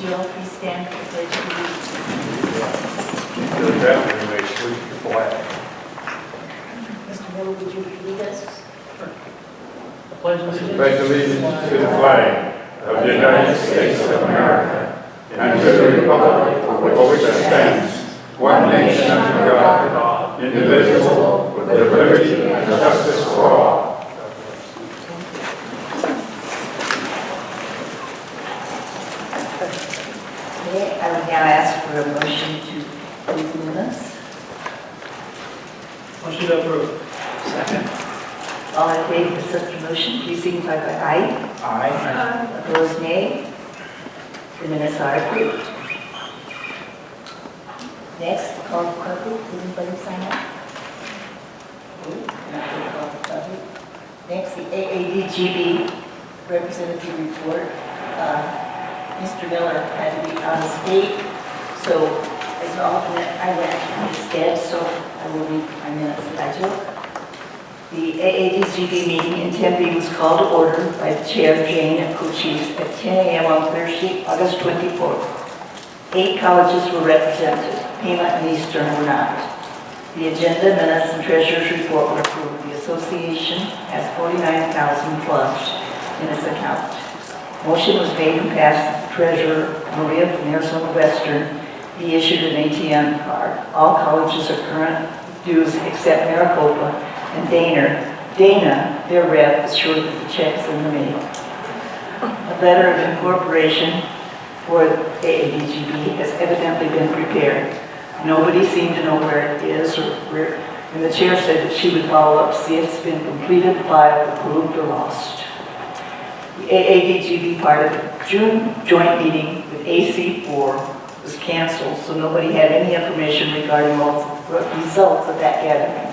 you all please stand for the pledge of allegiance? To the devil, you may salute the flag. Mr. Miller, would you lead us? Pledge allegiance to the flag of the United States of America and to the republic for which it stands, one nation under God, indivisible, with liberty and justice for all. Okay, I would now ask for a motion to approve the minutes. Motion to approve. Second. All in favor of such a motion, please signify by aye. Aye. Opposed, nay. The minutes are approved. Next, call for public. Does anybody sign up? Okay, not going to call for public. Next, the AADGB representative report. Mr. Miller had to be out of state, so as an alternate, I went instead, so I will read my minutes that I took. The AADGB meeting in Tempe was called to order by the Chair, Jane, and co-chiefs at 10 a.m. on Thursday, August 24th. 8 colleges were represented. Pima and Eastern were not. The agenda, minutes, and treasurer's report were approved. The association has $49,000 plus in its account. Motion was made and passed that the treasurer, Maria from Arizona Western, be issued an ATM card. All colleges are current dues except Maricopa, and Dana, their rep, assured that the check is in the mail. A letter of incorporation for AADGB has evidently been prepared. Nobody seemed to know where it is or where, and the chair said that she would follow up to see if it's been completed, filed, approved, or lost. The AADGB part of the June joint meeting with AC4 was canceled, so nobody had any information regarding the results of that gathering.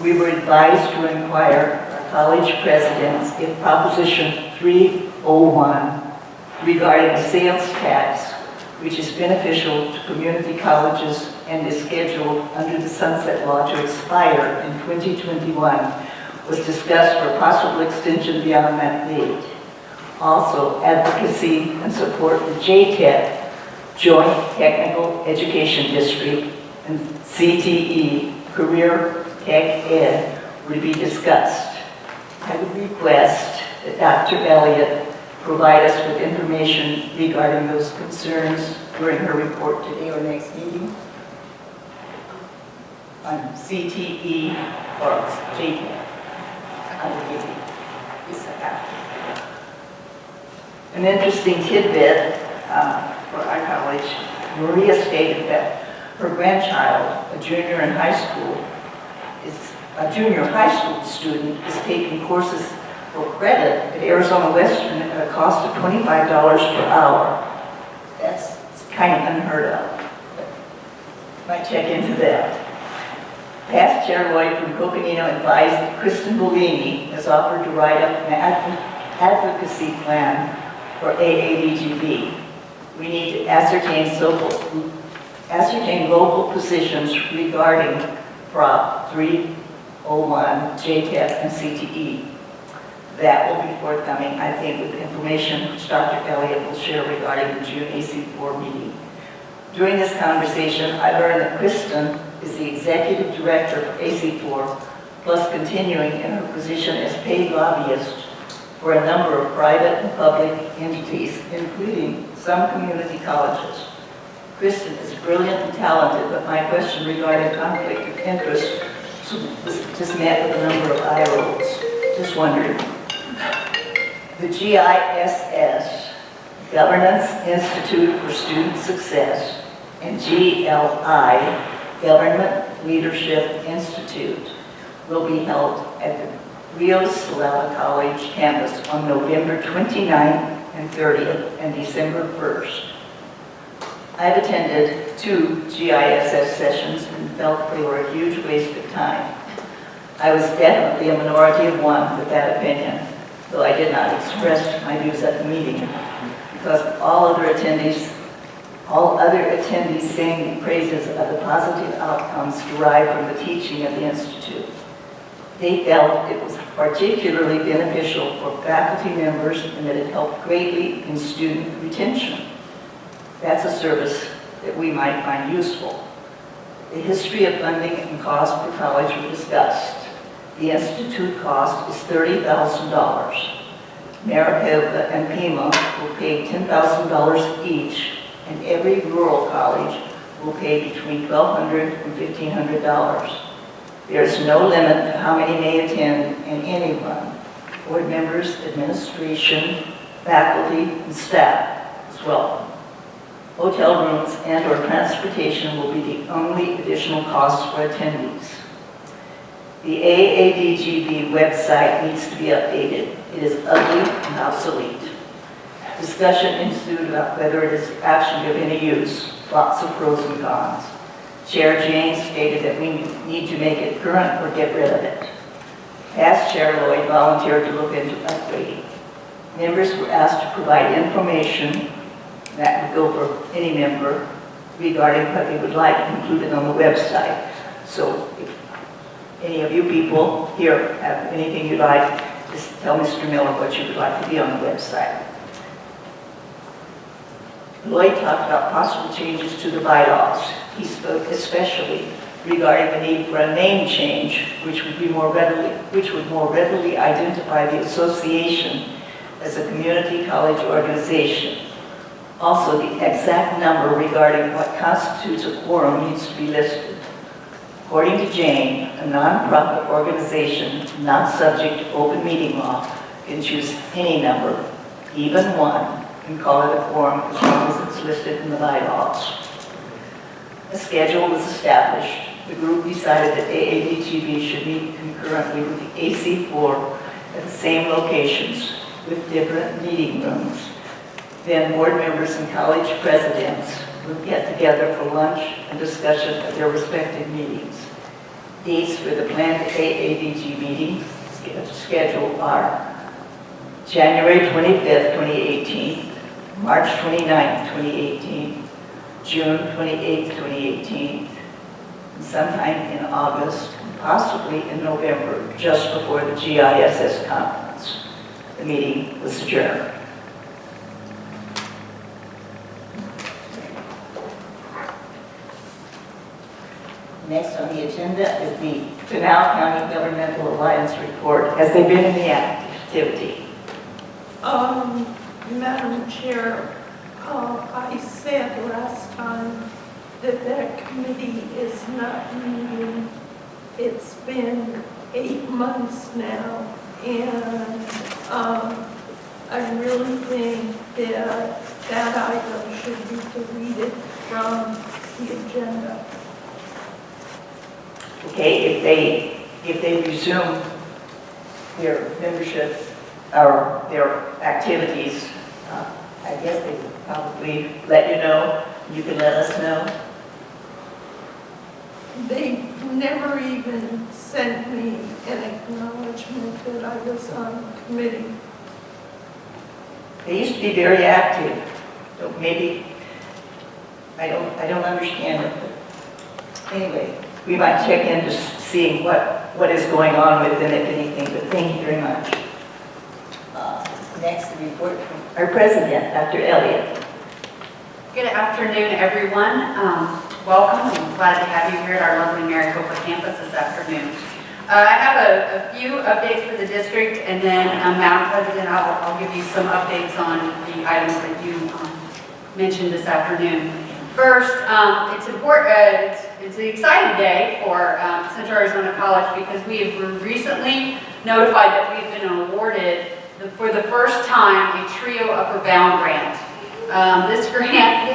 We were advised to inquire our college presidents if Proposition 301 regarding the sales tax, which is beneficial to community colleges and is scheduled under the Sunset Law to expire in 2021, was discussed for possible extension beyond that date. Also, advocacy and support for JTED, Joint Technical Education District, and CTE, Career Tech Ed, would be discussed. I would request that Dr. Elliott provide us with information regarding those concerns during her report today or next meeting on CTE or JTED. I will give you this account. An interesting tidbit for our college, Maria stated that her grandchild, a junior high school student, is taking courses for credit at Arizona Western at a cost of $25 per hour. That's kind of unheard of, but might check into that. Past Chair Lloyd from Coconino advised that Kristen Bellini has offered to write up an advocacy plan for AADGB. We need to ascertain local positions regarding Prop 301, JTEP, and CTE. That will be forthcoming, I think, with information which Dr. Elliott will share regarding the June AC4 meeting. During this conversation, I learned that Kristen is the executive director for AC4, plus continuing in her position as paid lobbyist for a number of private and public entities, including some community colleges. Kristen is brilliant and talented, but my question regarding conflict of interest was just met with a number of eye rolls. Just wondering. The GISS, Governance Institute for Student Success, and GLI, Government Leadership Institute, will be held at the Rio Salella College campus on November 29th and 30th and December 1st. I've attended 2 GISS sessions and felt they were a huge waste of time. I was definitely a minority of one with that opinion, though I did not express my views at the meeting, because all other attendees sang the praises of the positive outcomes derived from the teaching of the Institute. They felt it was particularly beneficial for faculty members and that it helped greatly in student retention. That's a service that we might find useful. The history of funding and cost per college were discussed. The institute cost is $30,000. Maricopa and Pima will pay $10,000 each, and every rural college will pay between $1,200 and $1,500. There's no limit to how many may attend and anyone, board members, administration, faculty, and staff as well. Hotel rooms and or transportation will be the only additional costs for attendees. The AADGB website needs to be updated. It is ugly and obsolete. Discussion ensued about whether it is actually of any use, lots of pros and cons. Chair Jane stated that we need to make it current or get rid of it. Past Chair Lloyd volunteered to look into upgrading. Members were asked to provide information that would go for any member regarding what they would like included on the website. So if any of you people here have anything you'd like, just tell Mr. Miller what you would like to be on the website. Lloyd talked about possible changes to the bylaws. He spoke especially regarding the need for a name change, which would more readily identify the association as a community college organization. Also, the exact number regarding what constitutes a quorum needs to be listed. According to Jane, a nonprofit organization not subject to open meeting law can choose any number, even one, and call it a quorum as long as it's listed in the bylaws. A schedule was established. The group decided that AADGB should meet concurrently with the AC4 at the same locations with different meeting rooms. Then board members and college presidents would get together for lunch and discussion of their respective meetings. Dates for the planned AADG meeting schedule are January 25th, 2018, March 29th, 2018, June 28th, 2018, and sometime in August, and possibly in November, just before the GISS conference. The meeting was adjourned. Next on the agenda is the Pinal County Governmental Alliance Report. Has there been any activity? Madam Chair, I said last time that that committee is not meeting. It's been 8 months now, and I really think that that item should be deleted from the agenda. Okay, if they resume their membership or their activities, I guess they would probably let you know. You can let us know. They never even sent me an acknowledgement that I was on the committee. They used to be very active. So maybe I don't understand it. But anyway, we might check into seeing what is going on with them, if anything. But thank you very much. Next, the report from our president, Dr. Elliott. Good afternoon, everyone. Welcome. I'm glad to have you here at our lovely Maricopa campus this afternoon. I have a few updates for the district, and then, Madam President, I'll give you some updates on the items that you mentioned this afternoon. First, it's important. It's an exciting day for Central Arizona College because we have recently notified that we've been awarded for the first time a TRIO Upper Bound grant. This grant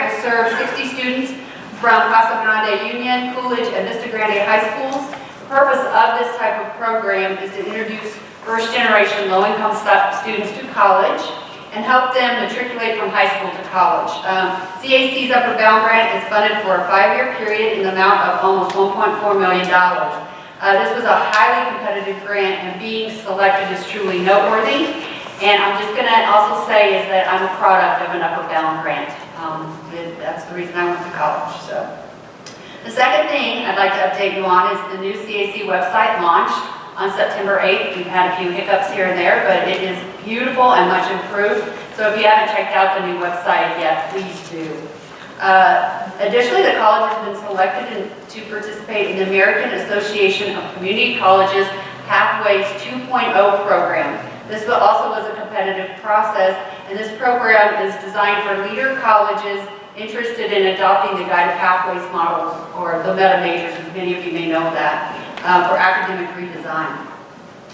will serve 60 students from Casa Grande Union, Coolidge, and Vista Grande high schools. The purpose of this type of program is to introduce first-generation low-income students to college and help them matriculate from high school to college. CAC's Upper Bound grant is funded for a 5-year period in the amount of almost $1.4 million. This was a highly competitive grant, and being selected is truly noteworthy. And I'm just going to also say is that I'm a product of an Upper Bound grant. That's the reason I went to college. So, the second thing I'd like to update you on is the new CAC website launched on September 8th. We've had a few hiccups here and there, but it is beautiful and much improved. So if you haven't checked out the new website yet, please do. Additionally, the college has been selected to participate in the American Association of Community Colleges Pathways 2.0 program. This also was a competitive process, and this program is designed for leader colleges interested in adopting the guided pathways models, or the meta majors, as many of you may know that, for academic redesign.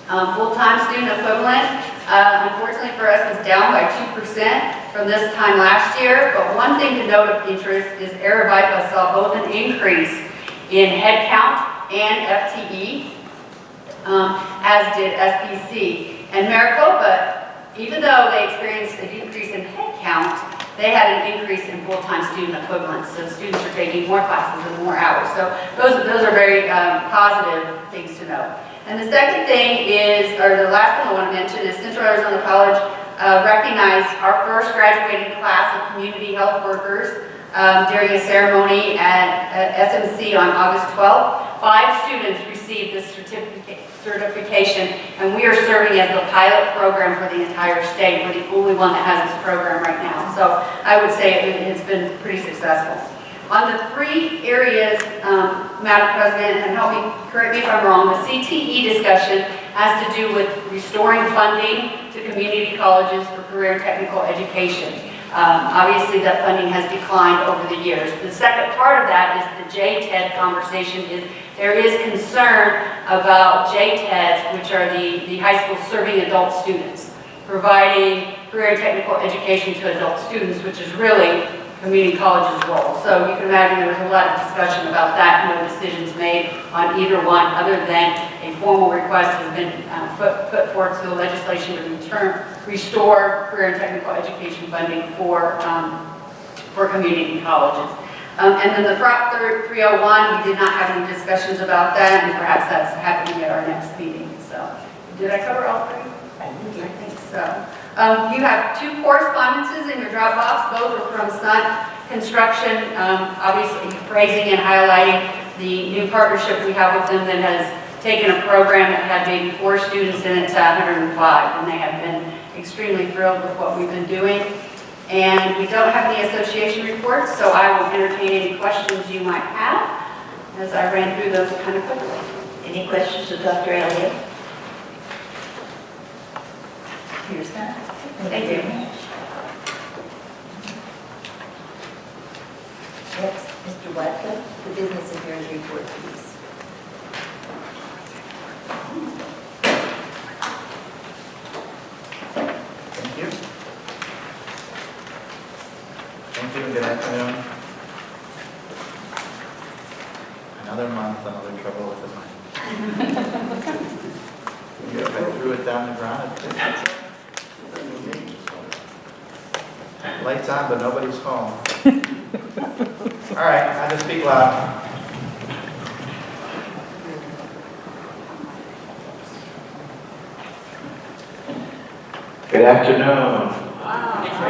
Full-time student equivalent, unfortunately for us, is down by 2% from this time last year, but one thing to note of interest is Maricopa saw both an increase in headcount and FTE, as did SPC. And Maricopa, even though they experienced a decrease in headcount, they had an increase in full-time student equivalents. So students are taking more classes and more hours. So those are very positive things to note. And the second thing is, or the last thing I want to mention is Central Arizona College recognized our first graduating class of community health workers during a ceremony at SMC on August 12th. 5 students received this certification, and we are serving as the pilot program for the entire state. We're the only one that has this program right now. So I would say it's been pretty successful. On the 3 areas, Madam President, and correct me if I'm wrong, the CTE discussion has to do with restoring funding to community colleges for career and technical education. Obviously, that funding has declined over the years. The second part of that is the JTED conversation. There is concern about JTEDs, which are the high schools serving adult students, providing career and technical education to adult students, which is really community college's role. So you can imagine there was a lot of discussion about that. No decisions made on either one, other than a formal request has been put forward to the legislation to restore career and technical education funding for community colleges. And then the Prop 301, we did not have any discussions about that, and perhaps that's happening at our next meeting. So, did I cover all 3? I think so. You have 2 correspondences in your Dropbox. Both are from Sun Construction, obviously praising and highlighting the new partnership we have with them that has taken a program that had maybe 4 students in it to 105, and they have been extremely thrilled with what we've been doing. And we don't have any association reports, so I will entertain any questions you might have as I ran through those kind of quickly. Any questions of Dr. Elliott? Here's that. Thank you. Next, Mr. Watson, the business affairs report, please. Thank you. Thank you and good afternoon. Another month, another trouble with the mic. I threw it down the ground. Lights on, but nobody's home. All right, I just speak loud. Good afternoon.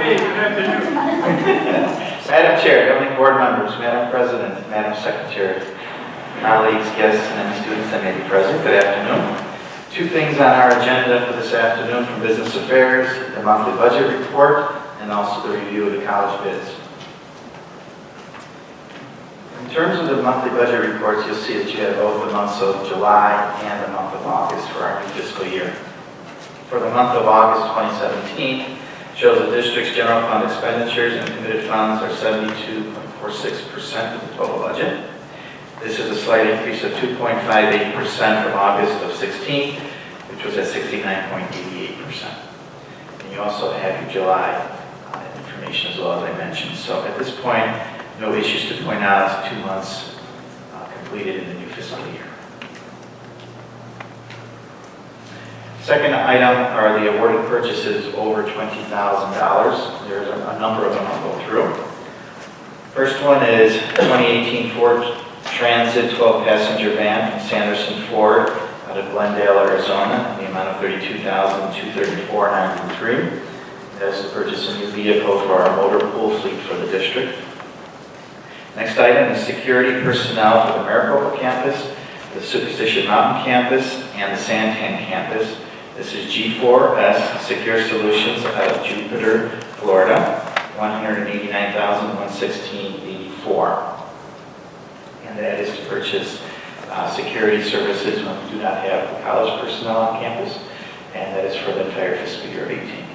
Hey, good afternoon. Madam Chair, governing board members, Madam President, Madam Secretary, colleagues, guests, and any students that may be present, good afternoon. 2 things on our agenda for this afternoon from Business Affairs, the monthly budget report, and also the review of the college bids. In terms of the monthly budget reports, you'll see that you have both the months of July and the month of August for our new fiscal year. For the month of August 2017, shows the district's general fund expenditures and committed funds are 72.46% of the total budget. This is a slight increase of 2.58% from August of 16, which was at 69.88%. And you also have your July information as well, as I mentioned. So at this point, no issues to point out. It's 2 months completed in the new fiscal year. Second item are the awarded purchases over $20,000. There's a number of them I'll go through. First one is 2018 Ford Transit 12-passenger van from Sanderson Ford out of Glendale, Arizona, in the amount of $32,234.93. That's to purchase a new vehicle for our motor pool fleet for the district. Next item is security personnel for the Maricopa campus. the Superstition Mountain Campus, and the Santan Campus. This is G4S Secure Solutions out of Jupiter, Florida, $189,116.84. And that is to purchase security services when we do not have college personnel on campus, and that is for the entire fiscal year 18.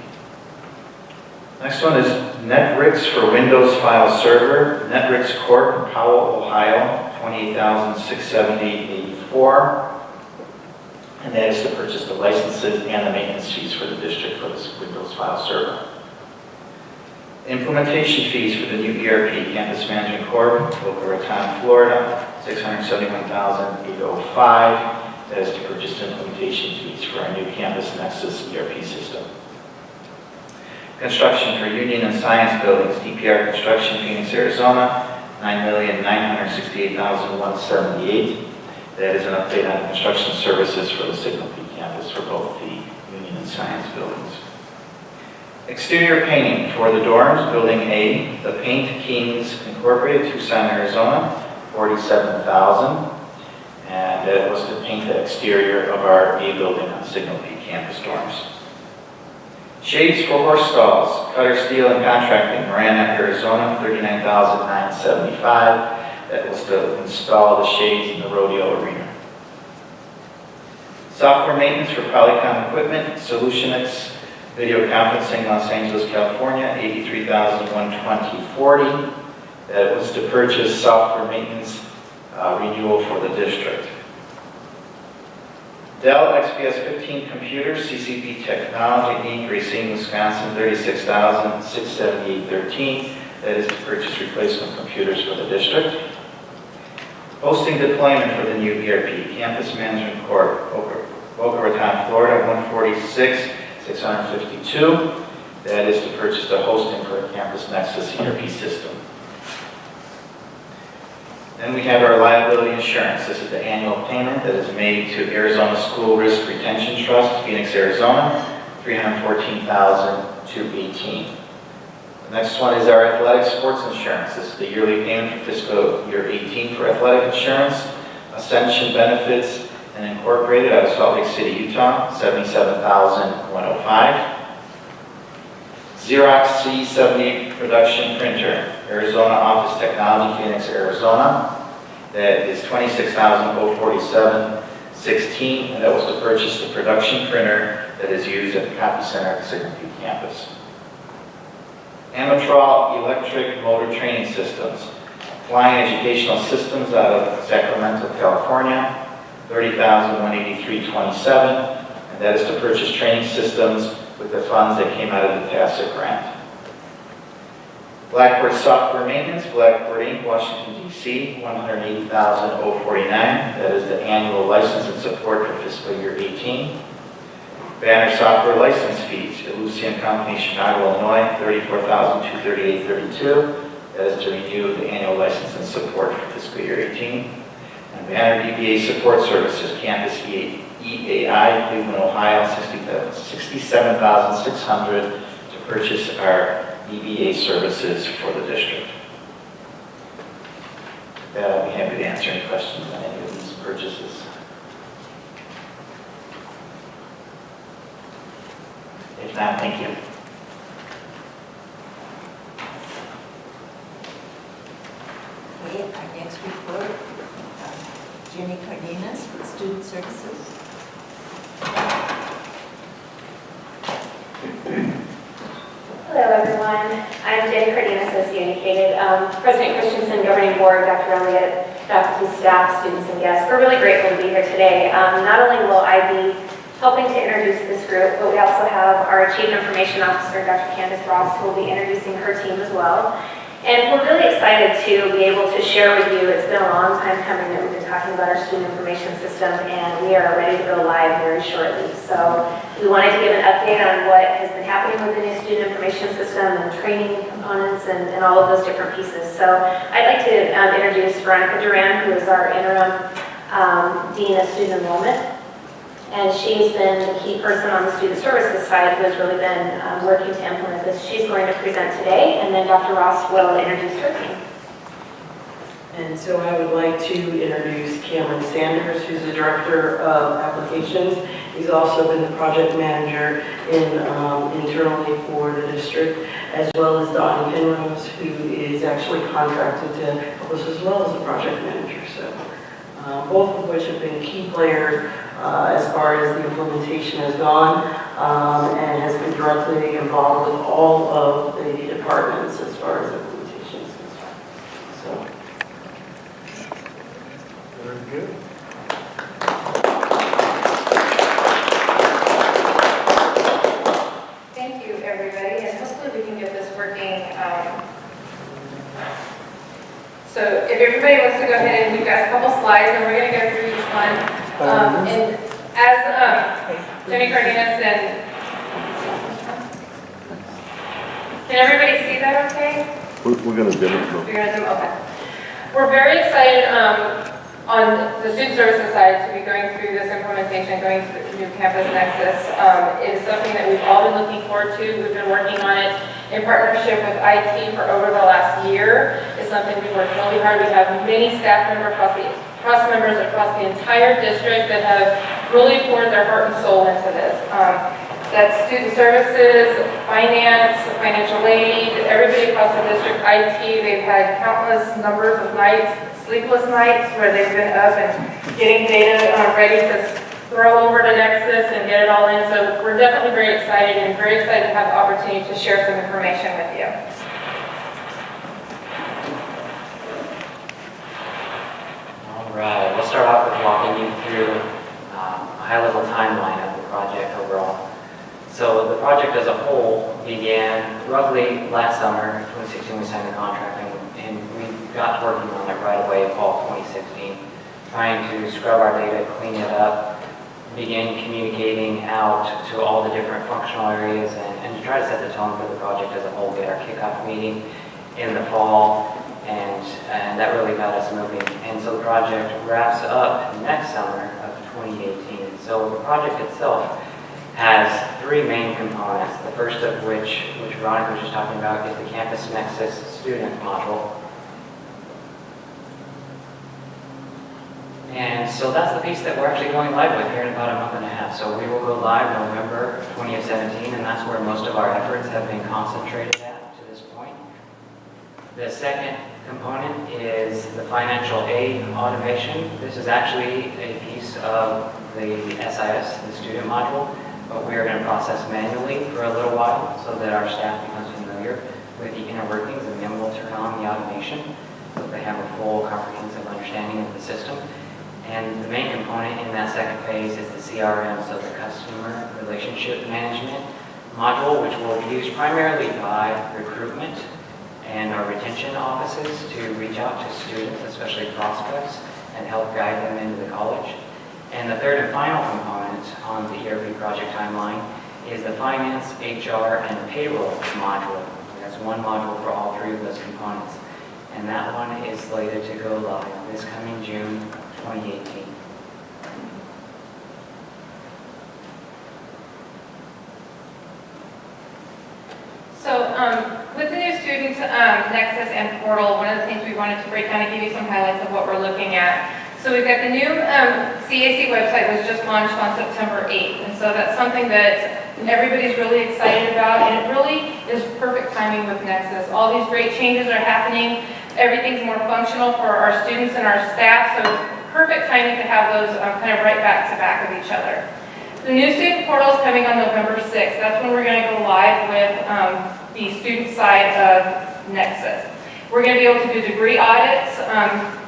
Next one is Netrix for Windows File Server, Netrix Corp. in Powell, Ohio, $28,670.84. And that is to purchase the licenses and the maintenance fees for the district for this Windows File Server. Implementation fees for the new ERP, Campus Management Corp., Boca Raton, Florida, $671,805. That is to purchase implementation fees for our new Campus Nexus ERP system. Construction for Union and Science Buildings, DPR Construction, Phoenix, Arizona, $9,968,178. That is an update on construction services for the Signal Peak campus for both the Union and Science buildings. Exterior painting for the dorms, Building A, the Paint Kings Incorporated, Tucson, Arizona, $47,000. And that was to paint the exterior of our A building on Signal Peak campus dorms. Shades for horse stalls, Cutter Steel and Contracting, Marana, Arizona, $39,975. That was to install the shades in the rodeo arena. Software maintenance for Polycom Equipment, Solutionix Video Conferencing, Los Angeles, California, $83,120.40. That was to purchase software maintenance renewal for the district. Dell XPS 15 computers, CCP Technology, Inc., Racine, Wisconsin, $36,678.13. That is to purchase replacement computers for the district. Hosting deployment for the new ERP, Campus Management Corp., Boca Raton, Florida, $146,652. That is to purchase the hosting for a Campus Nexus ERP system. Then we have our liability insurance. This is the annual payment that is made to Arizona School Risk Retention Trust, Phoenix, Arizona, $314,218. The next one is our athletic sports insurance. This is the yearly payment for fiscal year 18 for athletic insurance. Ascension Benefits and Incorporated out of Salt Lake City, Utah, $77,105. Xerox C78 production printer, Arizona Office Technology, Phoenix, Arizona. That is $26,047.16, and that was to purchase the production printer that is used at the Copy Center at the Signal Peak campus. Amatrol Electric Motor Training Systems, Flying Educational Systems out of Sacramento, California, $30,183.27, and that is to purchase training systems with the funds that came out of the TASIC grant. Blackboard Software Maintenance, Blackboard Inc., Washington, D.C., $180,049. That is the annual license and support for fiscal year 18. Banner Software License Fees, Elucian Company, Chicago, Illinois, $34,238.32. That is to renew the annual license and support for fiscal year 18. And Banner DBA Support Services, Campus EAI, Cleveland, Ohio, $67,600 to purchase our DBA services for the district. With that, I'll be happy to answer any questions on any of these purchases. If not, thank you. Okay, our next report, Jenny Cardenas with Student Services. Hello, everyone. I'm Jenny Cardenas, Associate Indicated. President Christensen, Governing Board, Dr. Elliott, faculty, staff, students, and guests. We're really grateful to be here today. Not only will I be helping to introduce this group, but we also have our Chief Information Officer, Dr. Candace Ross, who will be introducing her team as well. And we're really excited to be able to share with you. It's been a long time coming that we've been talking about our student information system, and we are ready to go live very shortly. So we wanted to give an update on what has been happening with the new student information system and training components and all of those different pieces. So I'd like to introduce Veronica Duran, who is our interim Dean of Student Enrollment. And she's been the key person on the student services side who has really been working to implement this. She's going to present today, and then Dr. Ross will introduce her team. And so I would like to introduce Cameron Sanders, who's the Director of Applications. He's also been the project manager internally for the district, as well as Don Penrose, who is actually contracted to help us as well as the project manager. So both of which have been key players as far as the implementation has gone, and has been directly involved with all of the departments as far as implementation is concerned. So. Very good. Thank you, everybody, and hopefully we can get this working. So if everybody wants to go ahead, and we've got a couple slides, and we're going to go through each one. And as Jenny Cardenas and... Can everybody see that okay? We're going to demo. You're gonna do, okay. We're very excited on the student services side to be going through this implementation, going through the new Campus Nexus. It is something that we've all been looking forward to. We've been working on it in partnership with IT for over the last year. It's something we worked really hard. We have many staff members across the entire district that have really poured their heart and soul into this. That's student services, finance, financial aid, everybody across the district, IT. They've had countless numbers of nights, sleepless nights, where they've been up and getting data ready to throw over to Nexus and get it all in. So we're definitely very excited and very excited to have the opportunity to share some information with you. All right, we'll start off with walking you through a high-level timeline of the project overall. So the project as a whole began roughly last summer, 2016 we signed the contract, and we got working on it right away in fall 2016, trying to scrub our data, clean it up, begin communicating out to all the different functional areas, and to try to set the tone for the project as a whole. We had our kickoff meeting in the fall, and that really got us moving. And so the project wraps up next summer of 2018. So the project itself has three main components. The first of which Veronica was just talking about, is the Campus Nexus student module. And so that's the piece that we're actually going live with here in about a month and a half. So we will go live November 2017, and that's where most of our efforts have been concentrated at to this point. The second component is the financial aid automation. This is actually a piece of the SIS, the student module, but we are going to process manually for a little while so that our staff becomes familiar with the inner workings, and then we'll turn on the automation so they have a full comprehensive understanding of the system. And the main component in that second phase is the CRM, so the customer relationship management module, which will be used primarily by recruitment and our retention offices to reach out to students, especially prospects, and help guide them into the college. And the third and final component on the ERP project timeline is the finance, HR, and payroll module. That's one module for all three of those components. And that one is slated to go live this coming June 2018. So with the new students, Nexus and Portal, one of the things we wanted to break down and give you some highlights of what we're looking at. So we've got the new CAC website was just launched on September 8th, and so that's something that everybody's really excited about, and it really is perfect timing with Nexus. All these great changes are happening. Everything's more functional for our students and our staff, so it's perfect timing to have those kind of right back to back of each other. The new student portal is coming on November 6th. That's when we're going to go live with the student side of Nexus. We're going to be able to do degree audits,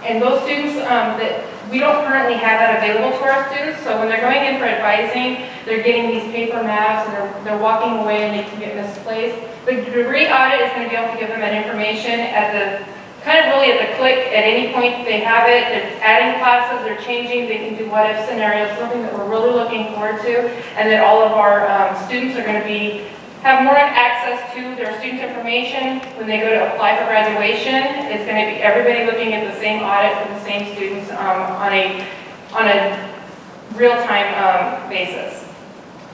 and those students that we don't currently have that available to our students, so when they're going in for advising, they're getting these paper maps, and they're walking away and they can get misplaced. The degree audit is going to be able to give them that information at the, kind of really at the click, at any point they have it. They're adding classes, they're changing, they can do what-if scenarios, something that we're really looking forward to, and that all of our students are going to have more access to their student information when they go to apply for graduation. It's going to be everybody looking at the same audit for the same students on a real-time basis.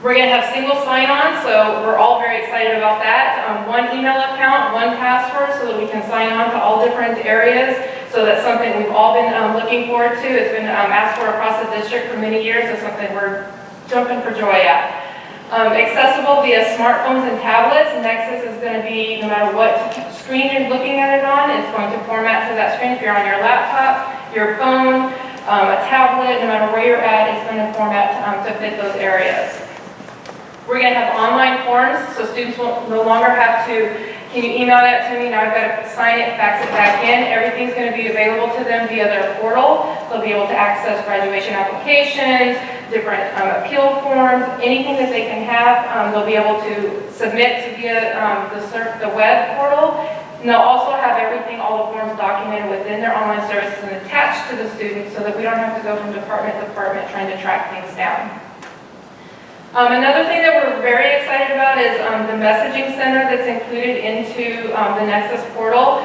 We're going to have single sign-on, so we're all very excited about that. One email account, one password, so that we can sign on to all different areas. So that's something we've all been looking forward to. It's been asked for across the district for many years. It's something we're jumping for joy at. Accessible via smartphones and tablets. Nexus is going to be, no matter what screen you're looking at it on, it's going to format to that screen. If you're on your laptop, your phone, a tablet, no matter where you're at, it's going to format to fit those areas. We're going to have online forms, so students will no longer have to, can you email that to me? Now I've got to sign it, fax it back in. Everything's going to be available to them via their portal. They'll be able to access graduation applications, different appeal forms, anything that they can have, they'll be able to submit via the web portal. And they'll also have everything, all the forms documented within their online services and attached to the students so that we don't have to go from department to department trying to track things down. Another thing that we're very excited about is the messaging center that's included into the Nexus portal.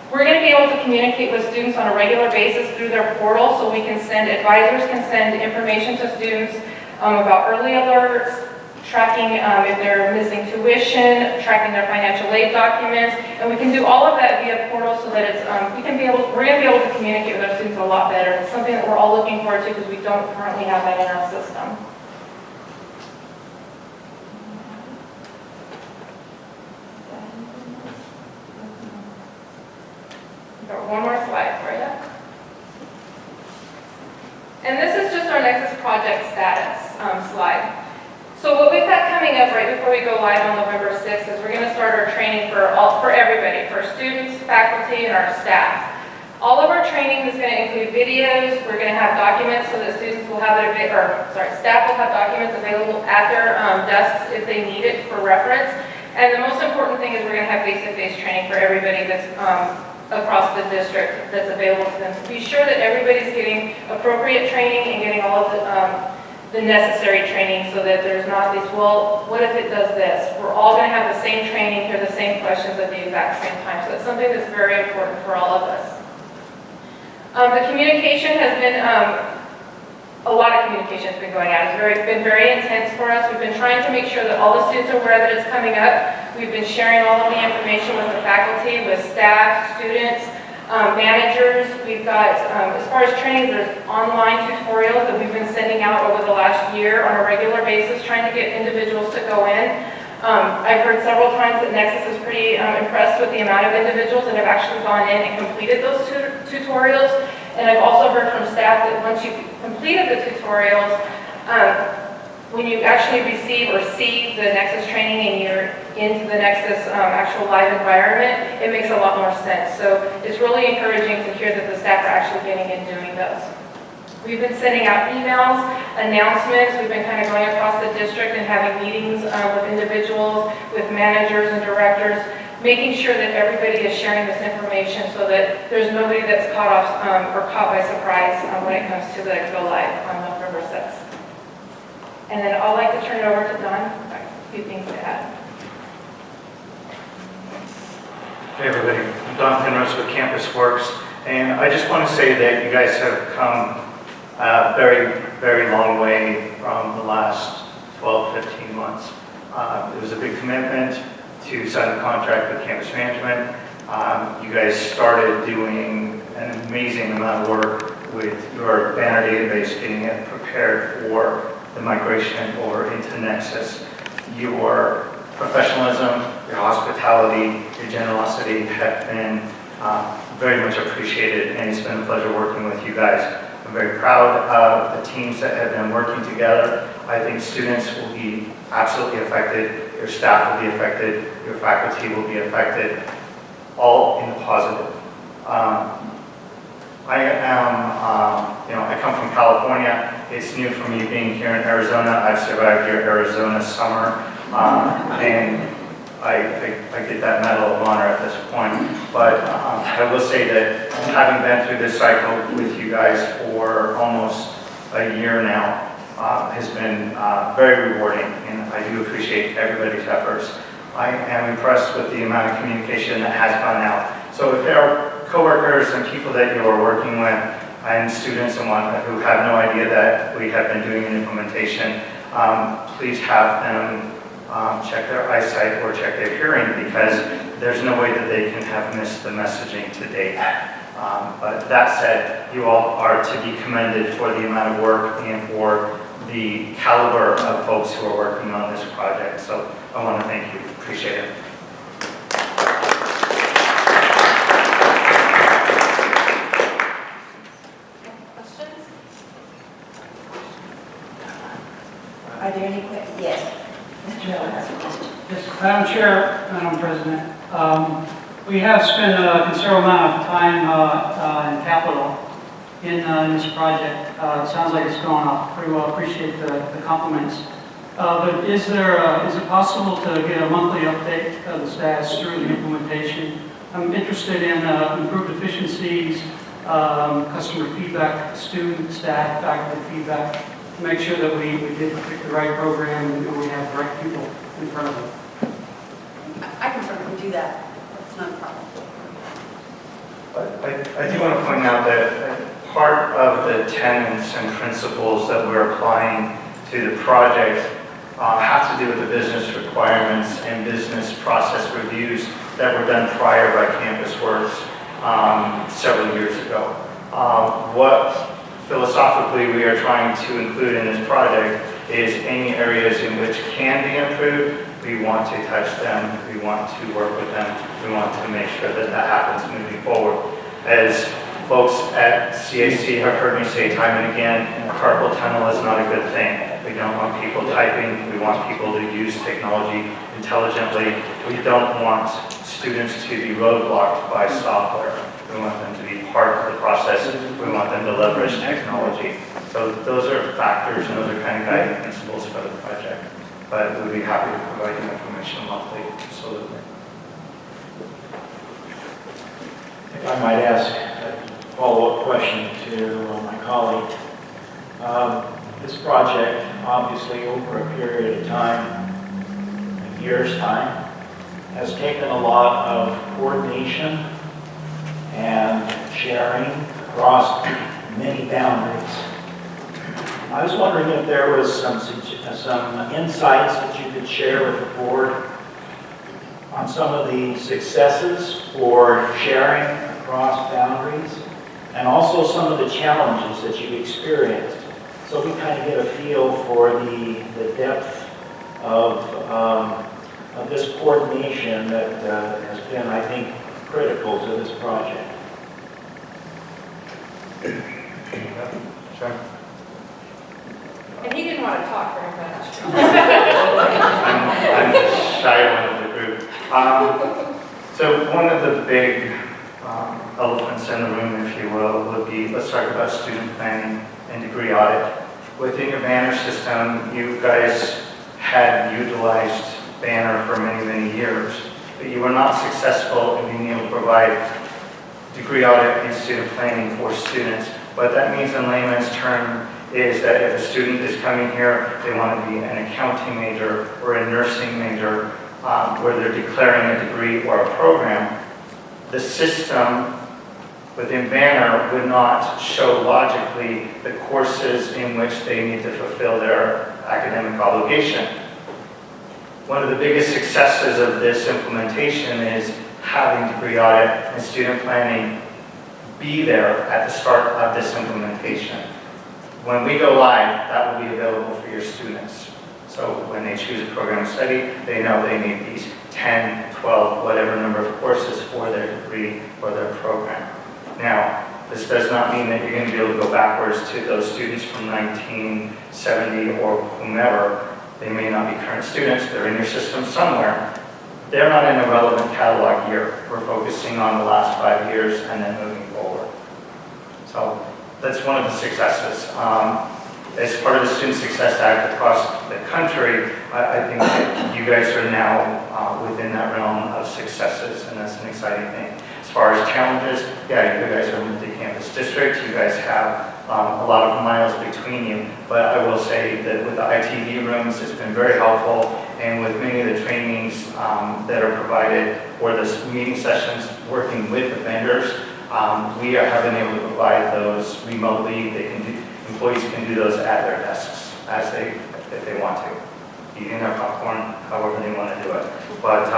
We're going to be able to communicate with students on a regular basis through their portal, so we can send, advisors can send information to students about early alerts, tracking if they're missing tuition, tracking their financial aid documents, and we can do all of that via portal so that it's, we're going to be able to communicate with our students a lot better. It's something that we're all looking forward to because we don't currently have that in our system. One more slide for you. And this is just our Nexus project status slide. So what we've got coming up right before we go live on November 6th is we're going to start our training for everybody, for students, faculty, and our staff. All of our training is going to include videos. We're going to have documents so that students will have it, staff will have documents available at their desks if they need it for reference. And the most important thing is we're going to have face-to-face training for everybody that's across the district that's available to them. To be sure that everybody's getting appropriate training and getting all of the necessary training so that there's not this, well, what if it does this? We're all going to have the same training, hear the same questions at the exact same time. So it's something that's very important for all of us. The communication has been, a lot of communication has been going out. It's been very intense for us. We've been trying to make sure that all the students are aware that it's coming up. We've been sharing all of the information with the faculty, with staff, students, managers. We've got, as far as training, there's online tutorials that we've been sending out over the last year on a regular basis, trying to get individuals to go in. I've heard several times that Nexus is pretty impressed with the amount of individuals that have actually gone in and completed those tutorials. And I've also heard from staff that once you've completed the tutorials, when you actually receive or see the Nexus training and you're into the Nexus actual live environment, it makes a lot more sense. So it's really encouraging to hear that the staff are actually getting in doing those. We've been sending out emails, announcements. We've been kind of going across the district and having meetings with individuals, with managers and directors, making sure that everybody is sharing this information so that there's nobody that's caught off or caught by surprise when it comes to the go live on November 6th. And then I'd like to turn it over to Don. A few things to add. Hey everybody, I'm Don Penrose with Campus Works, and I just want to say that you guys have come a very, very long way from the last 12, 15 months. It was a big commitment to sign a contract with campus management. You guys started doing an amazing amount of work with your banner database, getting it prepared for the migration over into Nexus. Your professionalism, your hospitality, your generosity have been very much appreciated, and it's been a pleasure working with you guys. I'm very proud of the teams that have been working together. I think students will be absolutely affected, your staff will be affected, your faculty will be affected, all in the positive. I come from California. It's new for me being here in Arizona. I've survived your Arizona summer, and I get that Medal of Honor at this point. But I will say that having been through this cycle with you guys for almost a year now has been very rewarding, and I do appreciate everybody's efforts. I am impressed with the amount of communication that has gone out. So if there are coworkers and people that you are working with and students and whatnot who have no idea that we have been doing an implementation, please have them check their eyesight or check their hearing, because there's no way that they can have missed the messaging to date. But that said, you all are to be commended for the amount of work and for the caliber of folks who are working on this project. So I want to thank you. Appreciate it. Questions? Are there any questions? Yes. Mr. Miller has a question. Yes, Madam Chair, Madam President, we have spent a considerable amount of time in capital in this project. It sounds like it's going off pretty well. Appreciate the compliments. But is it possible to get a monthly update of the status through the implementation? I'm interested in improved efficiencies, customer feedback, student, staff, faculty feedback, to make sure that we did pick the right program and we have the right people in front of them. I can certainly do that. That's not a problem. I do want to point out that part of the tenets and principles that we're applying to the project have to do with the business requirements and business process reviews that were done prior by CampusWorks several years ago. What philosophically we are trying to include in this project is any areas in which can be improved. We want to touch them, we want to work with them, we want to make sure that that happens moving forward. As folks at CAC have heard me say time and again, carpal tunnel is not a good thing. We don't want people typing, we want people to use technology intelligently. We don't want students to be roadblocked by software. We want them to be part of the process. We want them to leverage technology. So those are factors and those are kind of guiding principles for the project. But we'd be happy to provide you information monthly, absolutely. If I might ask a follow-up question to my colleague. This project, obviously over a period of time, a year's time, has taken a lot of coordination and sharing across many boundaries. I was wondering if there was some insights that you could share with the board on some of the successes for sharing across boundaries, and also some of the challenges that you've experienced, so we kind of get a feel for the depth of this coordination that has been, I think, critical to this project. Sure. And he didn't want to talk very much. I'm the shy one of the group. So one of the big elephants in the room, if you will, would be, let's talk about student planning and degree audit. Within your banner system, you guys had utilized Banner for many, many years, but you were not successful in being able to provide degree audit and student planning for students. What that means in layman's term is that if a student is coming here, they want to be an accounting major or a nursing major, where they're declaring a degree or a program, the system within Banner would not show logically the courses in which they need to fulfill their academic obligation. One of the biggest successes of this implementation is having degree audit and student planning be there at the start of this implementation. When we go live, that will be available for your students. So when they choose a program to study, they know they need these 10, 12, whatever number of courses for their degree or their program. Now, this does not mean that you're going to be able to go backwards to those students from 1970 or whomever. They may not be current students, they're in your system somewhere. They're not in a relevant catalog year. We're focusing on the last 5 years and then moving forward. So that's one of the successes. As part of the Student Success Act across the country, I think that you guys are now within that realm of successes, and that's an exciting thing. As far as challenges, yeah, you guys are a multi-campus district. You guys have a lot of miles between you, but I will say that with the ITV rooms, it's been very helpful, and with many of the trainings that are provided or the meeting sessions working with the vendors, we have been able to provide those remotely. Employees can do those at their desks as they if they want to. Eating their popcorn however they want to do it. But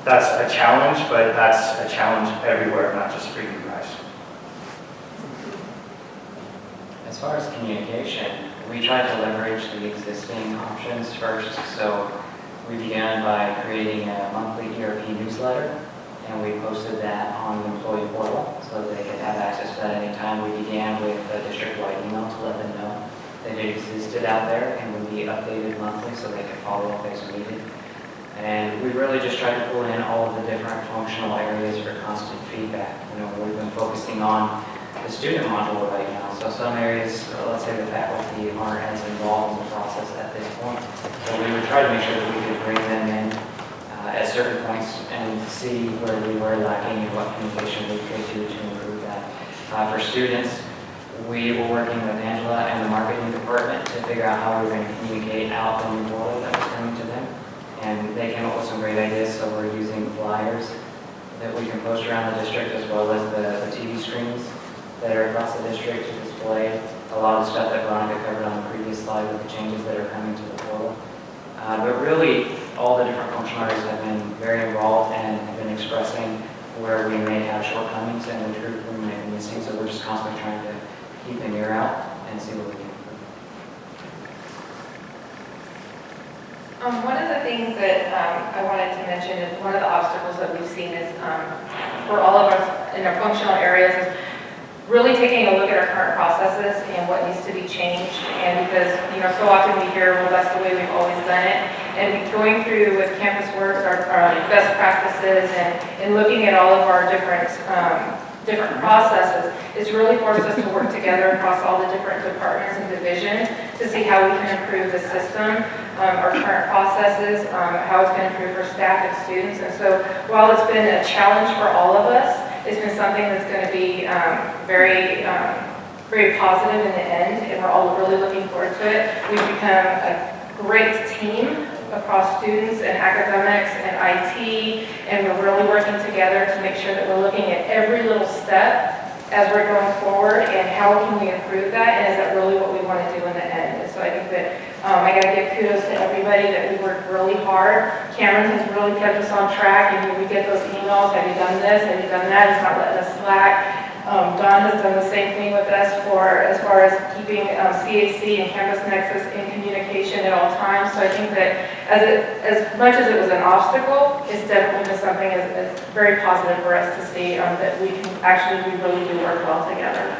that's a challenge, but that's a challenge everywhere, not just for you guys. As far as communication, we tried to leverage the existing options first. So we began by creating a monthly ERP newsletter, and we posted that on the employee portal so that they could have access to that anytime. We began with a district-wide email to let them know that it existed out there and would be updated monthly so they could follow up as needed. And we really just tried to pull in all of the different functional areas for constant feedback. We've been focusing on the student module right now. So some areas, let's say the faculty aren't as involved in the process at this point. So we would try to make sure that we could bring them in at certain points and see where we were lacking and what communication we could do to improve that. For students, we were working with Angela and the marketing department to figure out how we were going to communicate out the new portal that was coming to them. And they came up with some great ideas, so we're using flyers that we can post around the district as well as the TV screens that are across the district to display a lot of stuff that Veronica covered on the previous slide with the changes that are coming to the portal. But really, all the different functionaries have been very involved and have been expressing where we may have shortcomings and the truth we may be missing. So we're just constantly trying to keep an ear out and see what we can improve. One of the things that I wanted to mention is one of the obstacles that we've seen is for all of us in our functional areas is really taking a look at our current processes and what needs to be changed. And because, so often we hear, well, that's the way we've always done it. And going through with Campus Works, our best practices and looking at all of our different processes, it's really forced us to work together across all the different departments and divisions to see how we can improve the system, our current processes, how it's going to improve for staff and students. And so while it's been a challenge for all of us, it's been something that's going to be very, very positive in the end, and we're all really looking forward to it. We've become a great team across students and academics and IT, and we're really working together to make sure that we're looking at every little step as we're going forward and how can we improve that, and is that really what we want to do in the end. And so I think that I got to give kudos to everybody that we worked really hard. Cameron has really kept us on track, and we get those emails, have you done this, have you done that, it's not letting us slack. Don has done the same thing with us as far as keeping CAC and Campus Nexus in communication at all times. So I think that as much as it was an obstacle, it's definitely been something that's very positive for us to see that we really do work well together.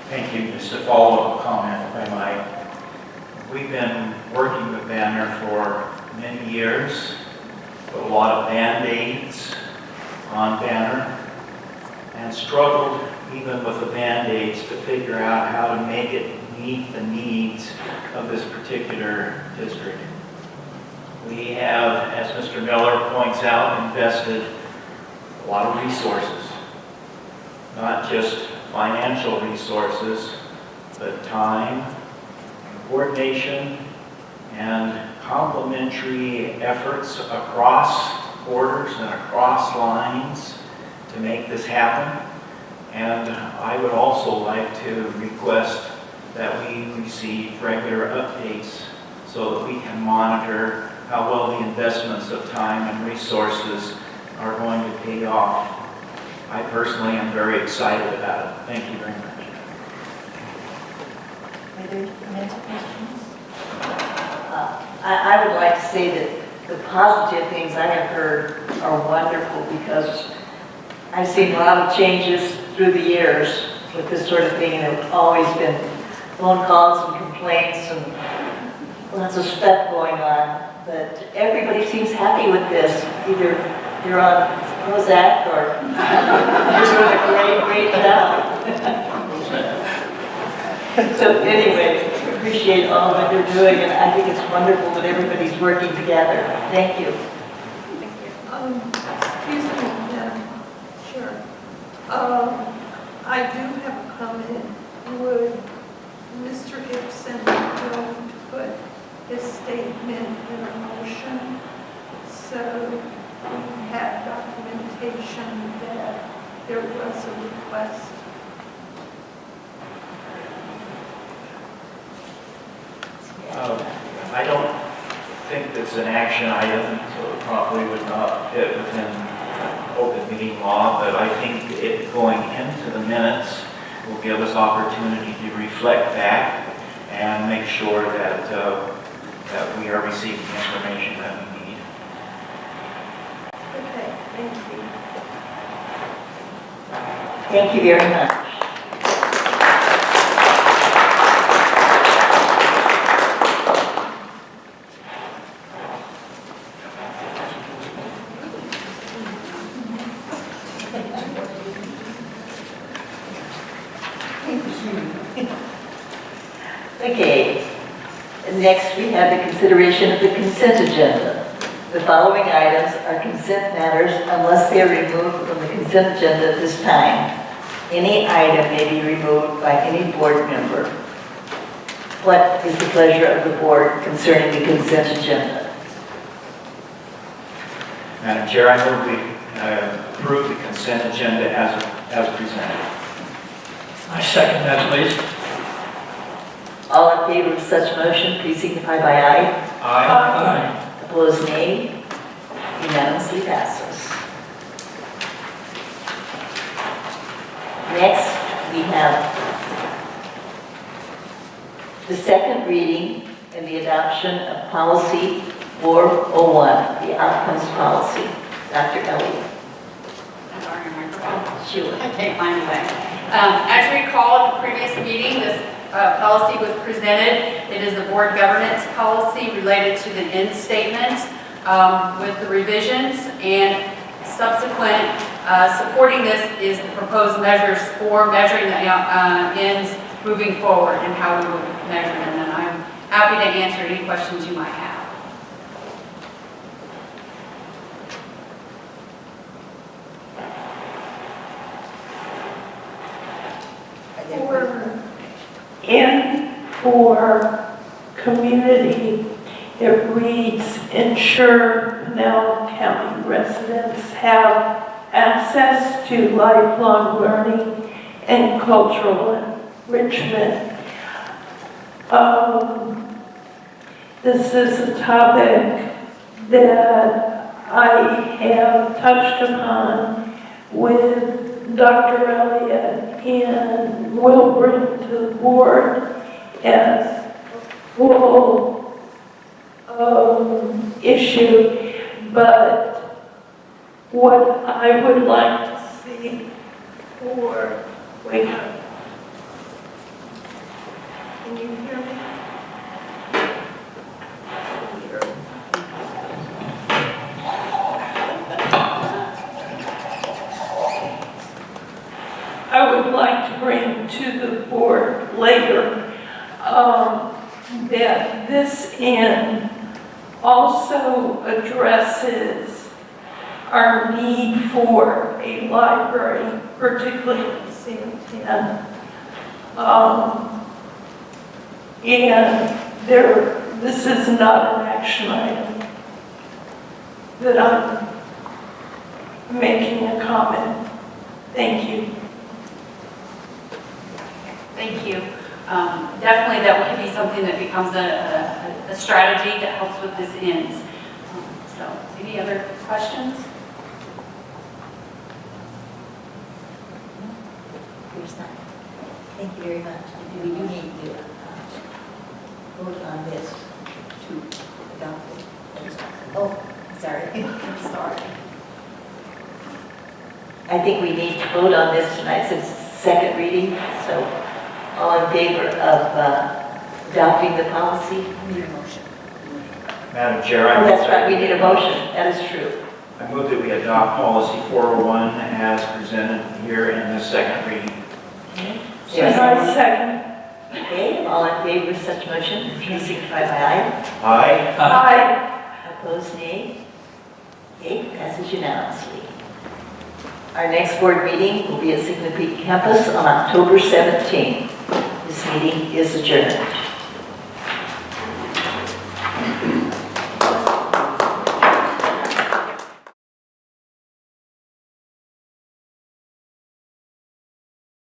Thank you. Just a follow-up comment, if I might. We've been working with Banner for many years, with a lot of Band-Aids on Banner, and struggled even with the Band-Aids to figure out how to make it meet the needs of this particular district. We have, as Mr. Miller points out, invested a lot of resources, not just financial resources, but time, coordination, and complementary efforts across borders and across lines to make this happen. And I would also like to request that we receive regular updates so that we can monitor how well the investments of time and resources are going to pay off. I personally am very excited about it. Thank you very much. Are there any questions? I would like to say that the positive things I have heard are wonderful, because I've seen a lot of changes through the years with this sort of thing, and it's always been phone calls and complaints and lots of stuff going on. But everybody seems happy with this. Either you're on Prozac or you're doing a great job. So anyway, appreciate all that you're doing, and I think it's wonderful that everybody's working together. Thank you. Excuse me, Madam Chair. I do have a comment. Would Mr. Gibson be willing to put his statement in a motion so we have documentation that there was a request? it's an action item, so it probably would not fit within open meeting law, but I think it going into the minutes will give us opportunity to reflect back and make sure that that we are receiving the information that we need. Okay, thank you. Thank you very much. Okay, next we have the consideration of the consent agenda. The following items are consent matters unless they are removed from the consent agenda at this time. Any item may be removed by any board member. What is the pleasure of the board concerning the consent agenda? Madam Chair, I move we approve the consent agenda as presented. I second that, please. All in favor of such motion, please signify by aye. Aye. Opposed, nay. Unanimously passes. Next, we have the second reading and the adoption of policy 401, the outcomes policy. Dr. Elliott. Borrow your microphone? Sure. I take mine away. As you recall, at the previous meeting, this policy was presented. It is the board governance policy related to the end statements with the revisions, and subsequent supporting this is the proposed measures for measuring the ends moving forward and how we will measure them. And I'm happy to answer any questions you might have. For community, it reads, ensure Pinell County residents have access to lifelong learning and cultural enrichment. This is a topic that I have touched upon with Dr. Elliott and will bring to the board as full issue, but what I would like to see for, wait up. Can you hear me? I would like to bring to the board later that this end also addresses our need for a library, particularly in Santana. And this is not an action item that I'm making a comment. Thank you. Thank you. Definitely that could be something that becomes a strategy that helps with this ends. So, any other questions? Here's that. Thank you very much. We do need to vote on this to adopt it. Oh, sorry. I'm sorry. I think we need to vote on this tonight since it's the second reading. So, all in favor of adopting the policy? We need a motion. Madam Chair, Oh, that's right. We need a motion. That is true. I move that we adopt policy 401 as presented here in the second reading. Okay. Second. Okay, all in favor of such motion, please signify by aye. Aye. Aye. Opposed, nay. Okay, passes unanimously. Our next board meeting will be at Signal Peak campus on October 17th. This meeting is adjourned.